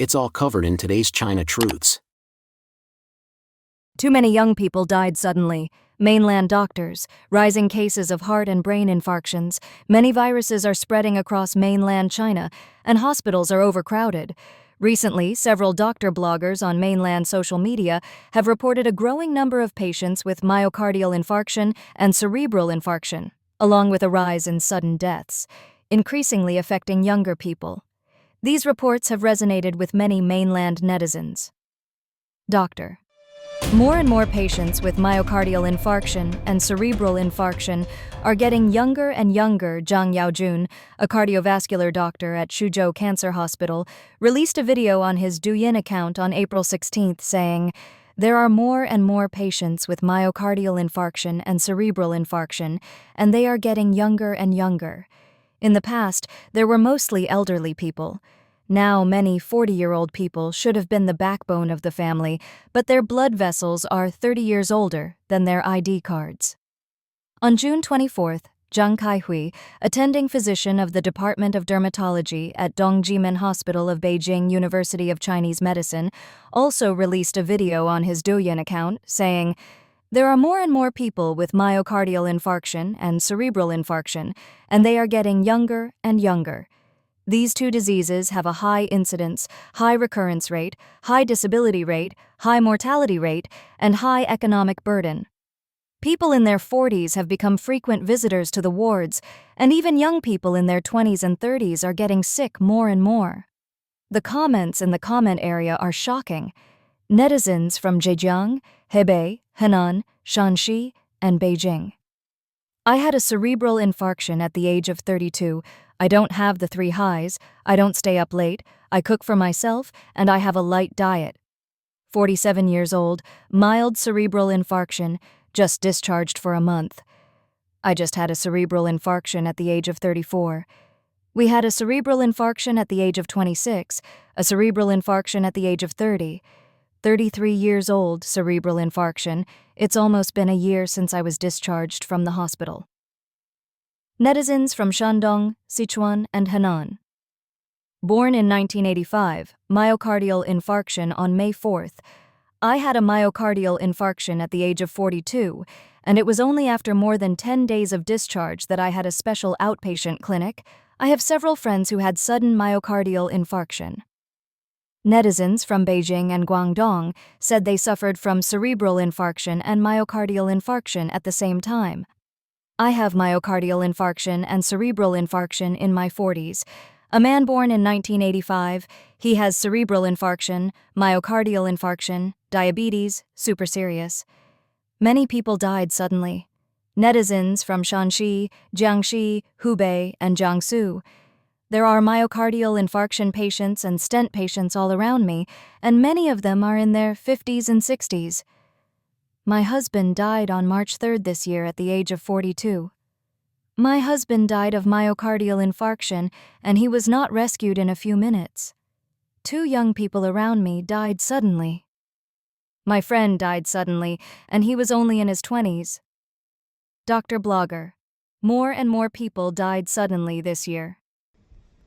It's all covered in today's China Truths. Too many young people died suddenly. Mainland doctors, rising cases of heart and brain infarctions, many viruses are spreading across mainland China, and hospitals are overcrowded. Recently, several doctor bloggers on mainland social media have reported a growing number of patients with myocardial infarction and cerebral infarction, along with a rise in sudden deaths, increasingly affecting younger people. These reports have resonated with many mainland netizens. Doctor. More and more patients with myocardial infarction and cerebral infarction are getting younger and younger. Zhang Yaojun, a cardiovascular doctor at Suzhou Cancer Hospital, released a video on his Douyin account on April 16th saying, "There are more and more patients with myocardial infarction and cerebral infarction, and they are getting younger and younger. In the past, there were mostly elderly people. Now, many 40-year-old people should have been the backbone of the family, but their blood vessels are 30 years older than their ID cards." On June 24th, Zhang Kaihui, attending physician of the Department of Dermatology at Dongjimen Hospital of Beijing University of Chinese Medicine, also released a video on his Douyin account saying, "There are more and more people with myocardial infarction and cerebral infarction, and they are getting younger and younger. These two diseases have a high incidence, high recurrence rate, high disability rate, high mortality rate, and high economic burden. People in their 40s have become frequent visitors to the wards, and even young people in their 20s and 30s are getting sick more and more." The comments in the comment area are shocking. Netizens from Zhejiang, Hebei, Henan, Shanxi, and Beijing. "I had a cerebral infarction at the age of 32. I don't have the 3 highs, I don't stay up late, I cook for myself, and I have a light diet. 47 years old, mild cerebral infarction, just discharged for a month. I just had a cerebral infarction at the age of 34. We had a cerebral infarction at the age of 26, a cerebral infarction at the age of 30. 33 years old, cerebral infarction. It's almost been a year since I was discharged from the hospital." Netizens from Shandong, Sichuan, and Henan. Born in 1985, myocardial infarction on May 4th. I had a myocardial infarction at the age of 42, and it was only after more than 10 days of discharge that I had a special outpatient clinic. I have several friends who had sudden myocardial infarction. Netizens from Beijing and Guangdong said they suffered from cerebral infarction and myocardial infarction at the same time. "I have myocardial infarction and cerebral infarction in my 40s. A man born in 1985, he has cerebral infarction, myocardial infarction, diabetes, super serious. Many people died suddenly." Netizens from Shanxi, Jiangxi, Hubei, and Jiangsu. "There are myocardial infarction patients and stent patients all around me, and many of them are in their 50s and 60s. My husband died on March 3rd this year at the age of 42. My husband died of myocardial infarction, and he was not rescued in a few minutes. 2 young people around me died suddenly. My friend died suddenly, and he was only in his 20s. Dr. Blogger. More and more people died suddenly this year."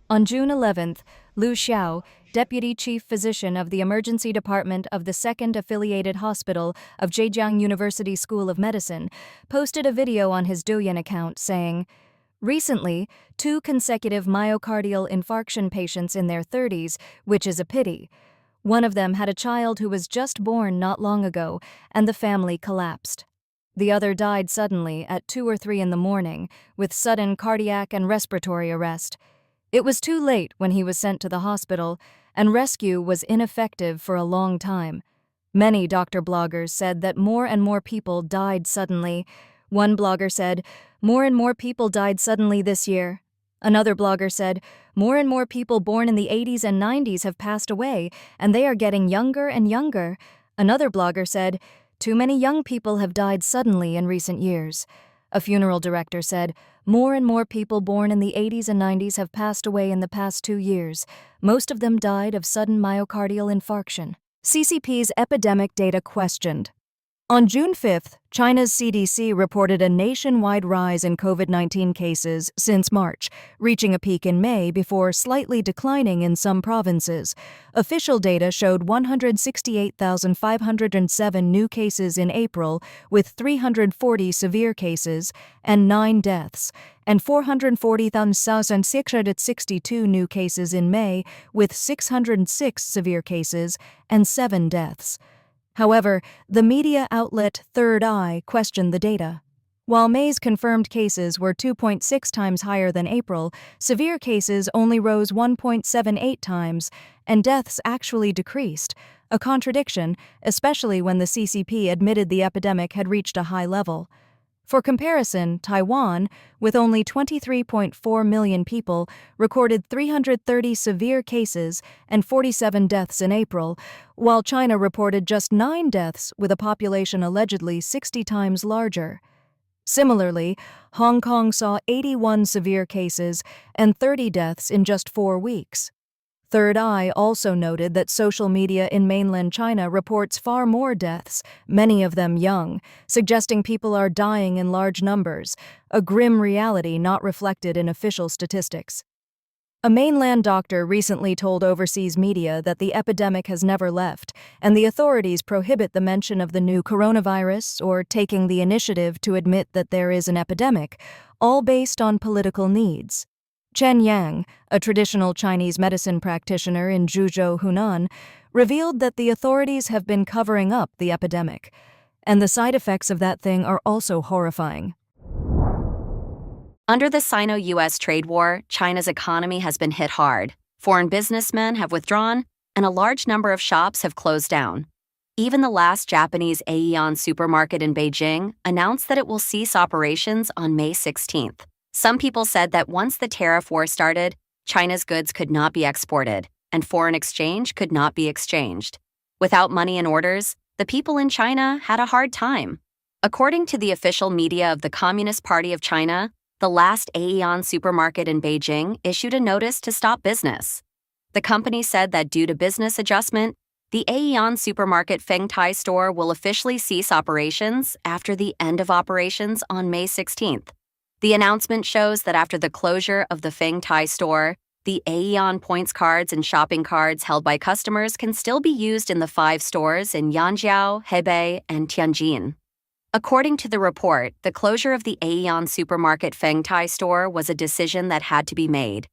On June 11th, Lu Xiao, deputy chief physician of the emergency department of the 2nd Affiliated Hospital of Zhejiang University School of Medicine, posted a video on his Douyin account saying, "Recently, 2 consecutive myocardial infarction patients in their 30s, which is a pity. One of them had a child who was just born not long ago, and the family collapsed. The other died suddenly at 2 or 3 in the morning, with sudden cardiac and respiratory arrest. It was too late when he was sent to the hospital, and rescue was ineffective for a long time. Many doctor bloggers said that more and more people died suddenly. One blogger said, "More and more people died suddenly this year." Another blogger said, "More and more people born in the 80s and 90s have passed away, and they are getting younger and younger." Another blogger said, "Too many young people have died suddenly in recent years." A funeral director said, "More and more people born in the 80s and 90s have passed away in the past 2 years. Most of them died of sudden myocardial infarction." CCP's epidemic data questioned. On June 5th, China's CDC reported a nationwide rise in COVID-19 cases since March, reaching a peak in May before slightly declining in some provinces. Official data showed 168,507 new cases in April, with 340 severe cases and 9 deaths, and 440,662 new cases in May, with 606 severe cases and 7 deaths. However, the media outlet Third Eye questioned the data. While May's confirmed cases were 2.6 times higher than April, severe cases only rose 1.78 times, and deaths actually decreased, a contradiction, especially when the CCP admitted the epidemic had reached a high level. For comparison, Taiwan, with only 23.4 million people, recorded 330 severe cases and 47 deaths in April, while China reported just 9 deaths with a population allegedly 60 times larger. Similarly, Hong Kong saw 81 severe cases and 30 deaths in just 4 weeks. Third Eye also noted that social media in mainland China reports far more deaths, many of them young, suggesting people are dying in large numbers, a grim reality not reflected in official statistics. A mainland doctor recently told overseas media that the epidemic has never left, and the authorities prohibit the mention of the new coronavirus or taking the initiative to admit that there is an epidemic, all based on political needs. Chen Yang, a traditional Chinese medicine practitioner in Zhuzhou, Hunan, revealed that the authorities have been covering up the epidemic, and the side effects of that thing are also horrifying. Under the Sino-US trade war, China's economy has been hit hard. Foreign businessmen have withdrawn, and a large number of shops have closed down. Even the last Japanese Aeon supermarket in Beijing announced that it will cease operations on May 16th. Some people said that once the tariff war started, China's goods could not be exported, and foreign exchange could not be exchanged. Without money and orders, the people in China had a hard time. According to the official media of the Communist Party of China, the last Aeon supermarket in Beijing issued a notice to stop business. The company said that due to business adjustment, the Aeon supermarket Fengtai store will officially cease operations after the end of operations on May 16th. The announcement shows that after the closure of the Fengtai store, the Aeon points cards and shopping cards held by customers can still be used in the 5 stores in Yanjiao, Hebei, and Tianjin. According to the report, the closure of the Aeon supermarket Fengtai store was a decision that had to be made,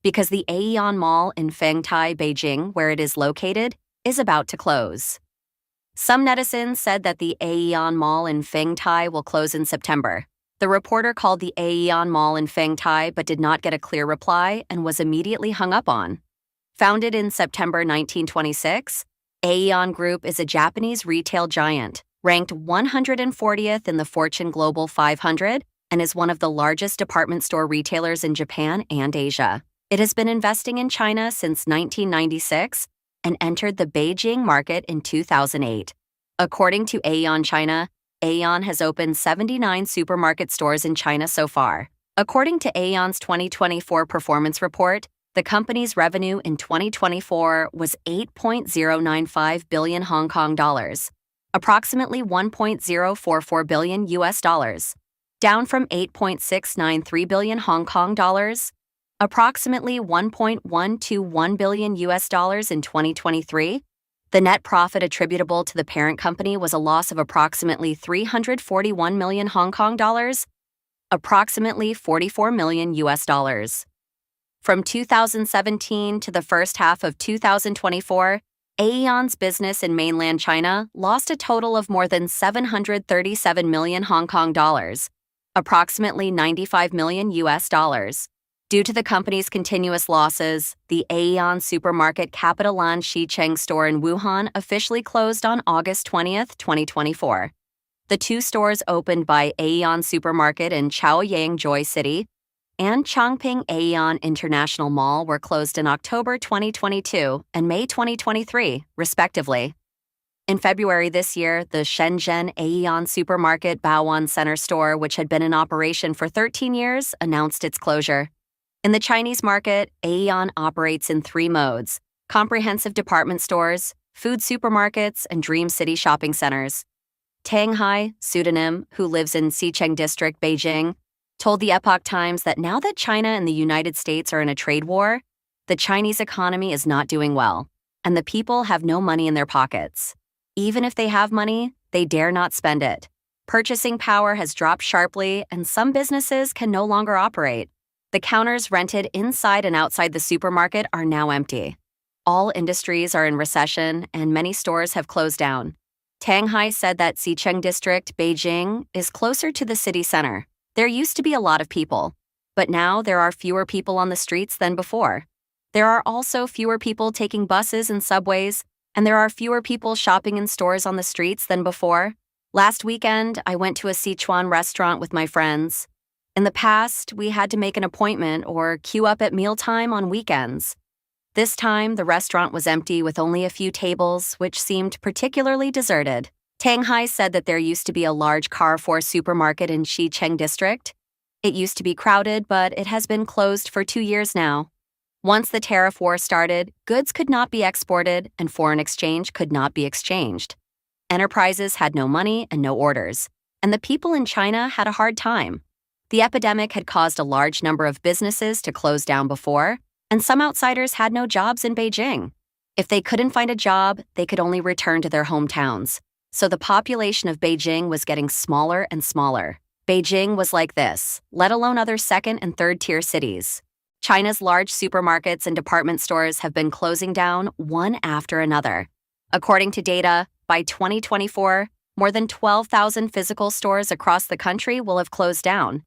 because the Aeon Mall in Fengtai, Beijing, where it is located, is about to close. Some netizens said that the Aeon Mall in Fengtai will close in September. The reporter called the Aeon Mall in Fengtai but did not get a clear reply and was immediately hung up on. Founded in September 1926, Aeon Group is a Japanese retail giant, ranked 140th in the Fortune Global 500, and is one of the largest department store retailers in Japan and Asia. It has been investing in China since 1996 and entered the Beijing market in 2008. According to Aeon China, Aeon has opened 79 supermarket stores in China so far. According to Aeon's 2024 performance report, the company's revenue in 2024 was 8.095 billion Hong Kong dollars, approximately 1.044 billion US dollars, down from 8.693 billion Hong Kong dollars, approximately 1.121 billion US dollars in 2023. The net profit attributable to the parent company was a loss of approximately 341 million Hong Kong dollars, approximately 44 million US dollars. From 2017 to the first half of 2024, Aeon's business in mainland China lost a total of more than 737 million Hong Kong dollars, approximately 95 million US dollars. Due to the company's continuous losses, the Aeon supermarket Capitaland Xicheng store in Wuhan officially closed on August 20, 2024. The 2 stores opened by Aeon Supermarket in Chaoyang Joy City and Chongping Aeon International Mall were closed in October 2022 and May 2023, respectively. In February this year, the Shenzhen Aeon Supermarket Baoan Center store, which had been in operation for 13 years, announced its closure. In the Chinese market, Aeon operates in 3 modes: comprehensive department stores, food supermarkets, and Dream City shopping centers. Tang Hai, pseudonym, who lives in Xicheng District, Beijing, told the Epoch Times that now that China and the United States are in a trade war, the Chinese economy is not doing well, and the people have no money in their pockets. Even if they have money, they dare not spend it. Purchasing power has dropped sharply, and some businesses can no longer operate. The counters rented inside and outside the supermarket are now empty. All industries are in recession, and many stores have closed down. Tang Hai said that Xicheng District, Beijing, is closer to the city center. There used to be a lot of people, but now there are fewer people on the streets than before. There are also fewer people taking buses and subways, and there are fewer people shopping in stores on the streets than before. Last weekend, I went to a Sichuan restaurant with my friends. In the past, we had to make an appointment or queue up at mealtime on weekends. This time, the restaurant was empty with only a few tables, which seemed particularly deserted. Tang Hai said that there used to be a large Carrefour supermarket in Xicheng District. It used to be crowded, but it has been closed for 2 years now. Once the tariff war started, goods could not be exported and foreign exchange could not be exchanged. Enterprises had no money and no orders, and the people in China had a hard time. The epidemic had caused a large number of businesses to close down before, and some outsiders had no jobs in Beijing. If they couldn't find a job, they could only return to their hometowns. So the population of Beijing was getting smaller and smaller. Beijing was like this, let alone other second and third tier cities. China's large supermarkets and department stores have been closing down one after another. According to data, by 2024, more than 12,000 physical stores across the country will have closed down,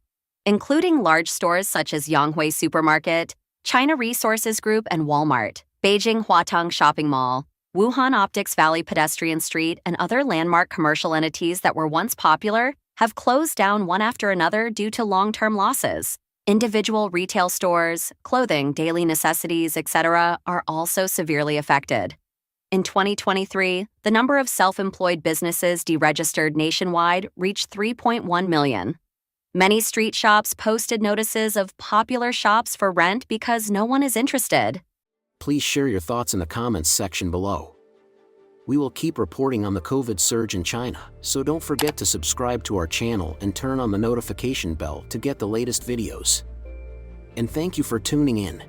including large stores such as Yonghui Supermarket, China Resources Group, and Walmart, Beijing Huatong Shopping Mall, Wuhan Optics Valley Pedestrian Street, and other landmark commercial entities that were once popular have closed down one after another due to long-term losses. Individual retail stores, clothing, daily necessities, etc. are also severely affected. In 2023, the number of self-employed businesses deregistered nationwide reached 3.1 million. Many street shops posted notices of popular shops for rent because no one is interested. Please share your thoughts in the comments section below. We will keep reporting on the COVID surge in China, so don't forget to subscribe to our channel and turn on the notification bell to get the latest videos. And thank you for tuning in.